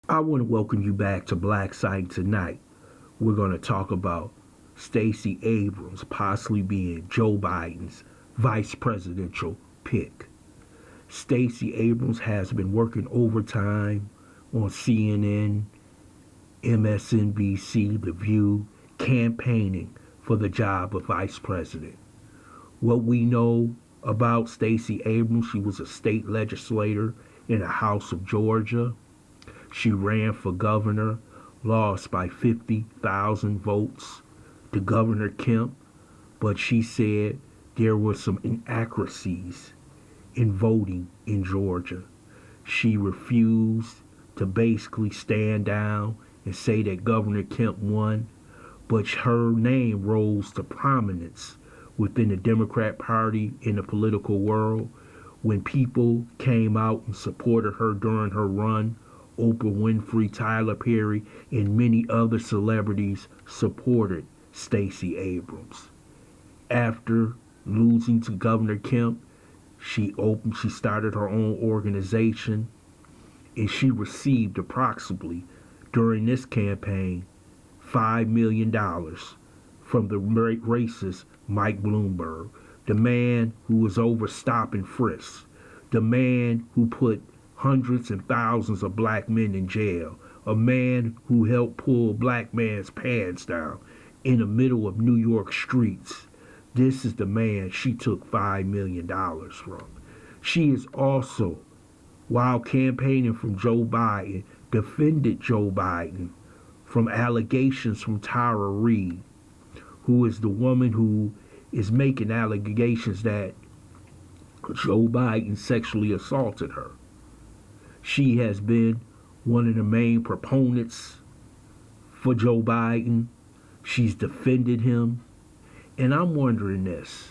I want to welcome you back to Black Site tonight. We're going to talk about Stacey Abrams possibly being Joe Biden's vice presidential pick. Stacey Abrams has been working overtime on CNN, MSNBC, The View, campaigning for the job of vice president. What we know about Stacey Abrams, she was a state legislator in the House of Georgia. She ran for governor, lost by 50,000 votes to Governor Kemp, but she said there were some inaccuracies in voting in Georgia. She refused to basically stand down and say that Governor Kemp won, but her name rose to prominence within the Democrat Party in the political world when people came out and supported her during her run. Oprah Winfrey, Tyler Perry, and many other celebrities supported Stacey Abrams. After losing to Governor Kemp, she started her own organization, and she received approximately during this campaign $5 million from the racist Mike Bloomberg, the man who was over stop and frisk, the man who put hundreds and thousands of black men in jail, a man who helped pull black man's pants down in the middle of New York streets. This is the man she took $5 million from. She is also, while campaigning from Joe Biden, defended Joe Biden from allegations from Tara Reid, who is the woman who is making allegations that Joe Biden sexually assaulted her. She has been one of the main proponents for Joe Biden. She's defended him. And I'm wondering this.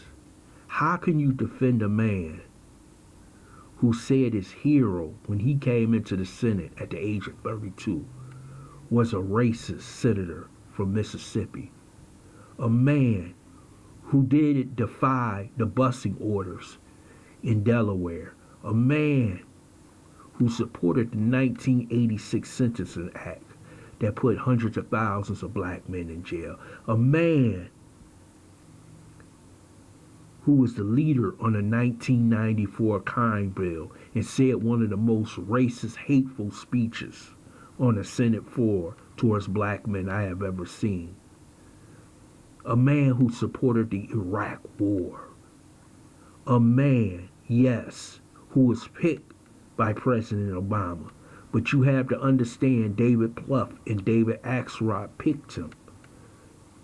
How can you defend a man who said his hero when he came into the Senate at the age of 32 was a racist senator from Mississippi? A man who did defy the busing orders in Delaware. A man who supported the 1986 Sentencing Act that put hundreds of thousands of black men in jail. A man who was the leader on the 1994 crime bill and said one of the most racist, hateful speeches on the Senate floor towards black men I have ever seen. A man who supported the Iraq War. A man, yes, who was picked by President Obama. But you have to understand David Plouffe and David Axelrod picked him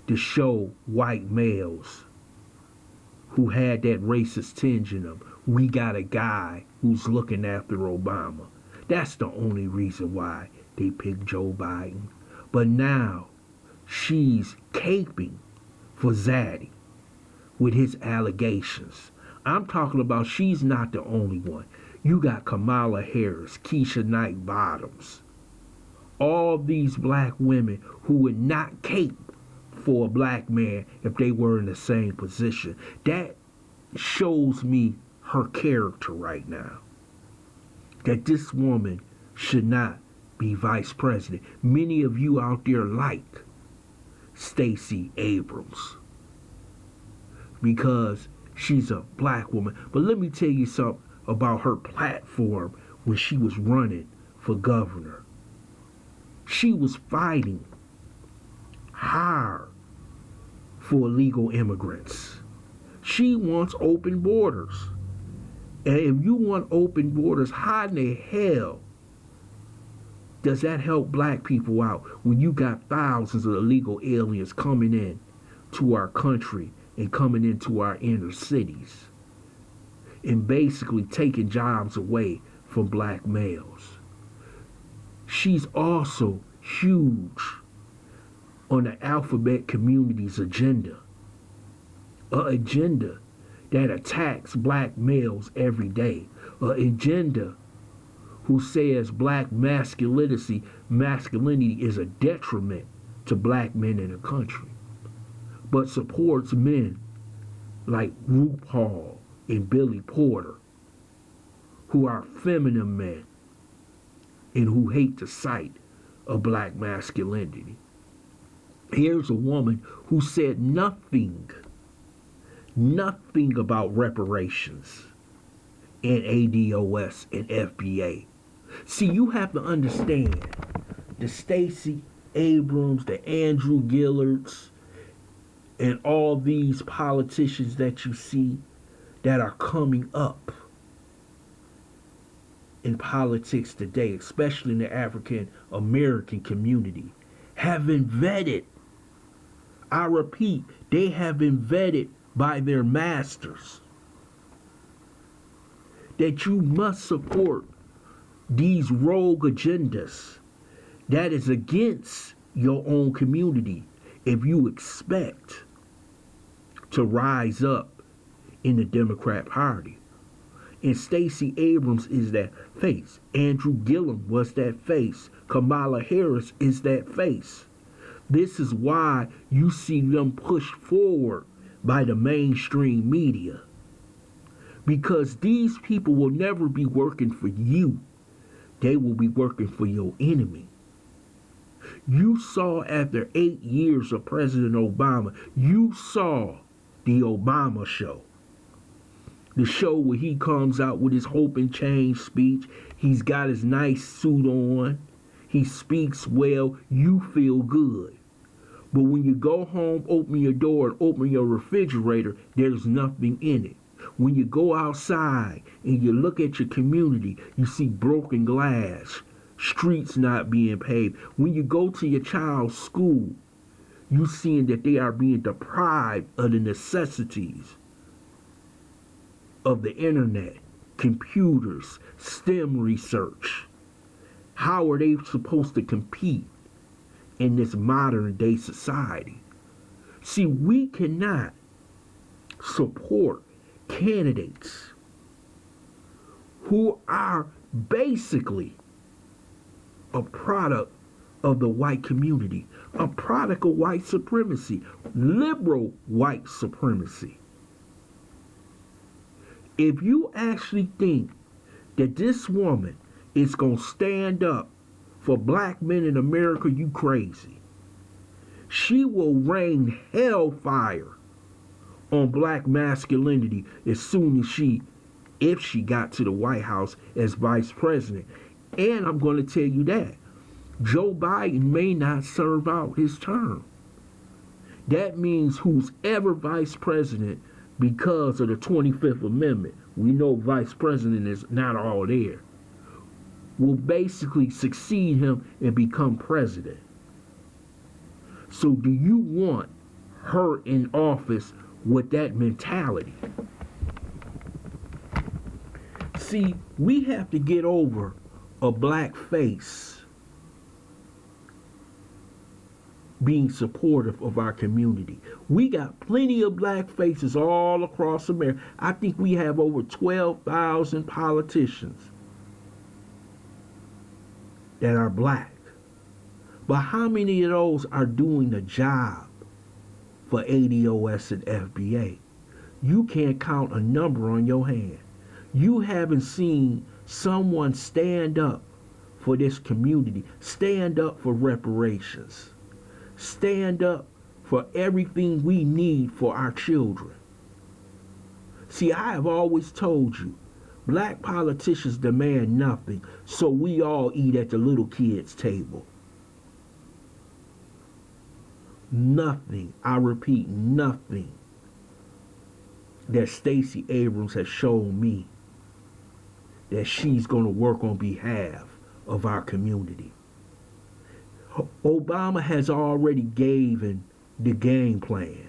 to show white males who had that racist tinge in them. We got a guy who's looking after Obama. That's the only reason why they picked Joe Biden. But now she's caping for Zaddy with his allegations. I'm talking about she's not the only one. You got Kamala Harris, Keisha Knight Bottoms, all these black women who would not cape for a black man if they were in the same position. That shows me her character right now. That this woman should not be vice president. Many of you out there like Stacey Abrams because she's a black woman. But let me tell you something about her platform when she was running for governor. She was fighting hard for illegal immigrants. She wants open borders. And if you want open borders, how in the hell does that help black people out when you got thousands of illegal aliens coming in to our country and coming into our inner cities and basically taking jobs away from black males? She's also huge on the alphabet community's agenda, an agenda that attacks black males every day, an agenda who says black masculinity is a detriment to black men in the country, but supports men like RuPaul and Billy Porter, who are feminine men and who hate the sight of black masculinity. Here's a woman who said nothing about reparations in ADOS and FBA. See, you have to understand the Stacey Abrams, the Andrew Gillards, and all these politicians that you see that are coming up in politics today, especially in the African American community, have been vetted. I repeat, they have been vetted by their masters. That you must support these rogue agendas that is against your own community if you expect to rise up in the Democrat Party. And Stacey Abrams is that face. Andrew Gillum was that face. Kamala Harris is that face. This is why you see them pushed forward by the mainstream media. Because these people will never be working for you. They will be working for your enemy. You saw after 8 years of President Obama, you saw the Obama show. The show where he comes out with his hope and change speech. He's got his nice suit on. He speaks well. You feel good. But when you go home, open your door and open your refrigerator, there's nothing in it. When you go outside and you look at your community, you see broken glass, streets not being paved. When you go to your child's school, you seeing that they are being deprived of the necessities of the internet, computers, STEM research. How are they supposed to compete in this modern day society? See, we cannot support candidates who are basically a product of the white community, a product of white supremacy, liberal white supremacy. If you actually think that this woman is going to stand up for black men in America, you crazy. She will rain hellfire on black masculinity as soon as if she got to the White House as vice president. And I'm going to tell you that Joe Biden may not serve out his term. That means who's ever vice president, because of the 25th Amendment, we know vice president is not all there, will basically succeed him and become president. So do you want her in office with that mentality? See, we have to get over a black face being supportive of our community. We got plenty of black faces all across America. I think we have over 12,000 politicians that are black. But how many of those are doing the job for ADOS and FBA? You can't count a number on your hand. You haven't seen someone stand up for this community, stand up for reparations, stand up for everything we need for our children. See, I have always told you, black politicians demand nothing, so we all eat at the little kids' table. Nothing, I repeat, nothing that Stacey Abrams has shown me that she's going to work on behalf of our community. Obama has already given the game plan.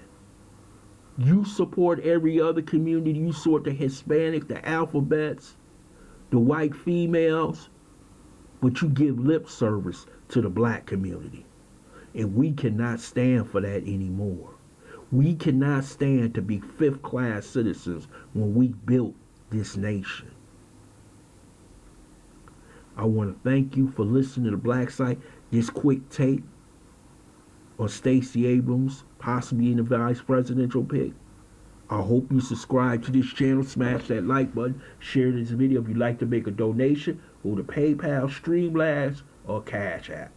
You support every other community. You support the Hispanic, the alphabets, the white females, but you give lip service to the black community. And we cannot stand for that anymore. We cannot stand to be fifth-class citizens when we built this nation. I want to thank you for listening to the Black Site. This quick take on Stacey Abrams possibly in the vice presidential pick. I hope you subscribe to this channel, smash that like button, share this video if you'd like to make a donation. Who the PayPal, Streamlabs, or Cash App.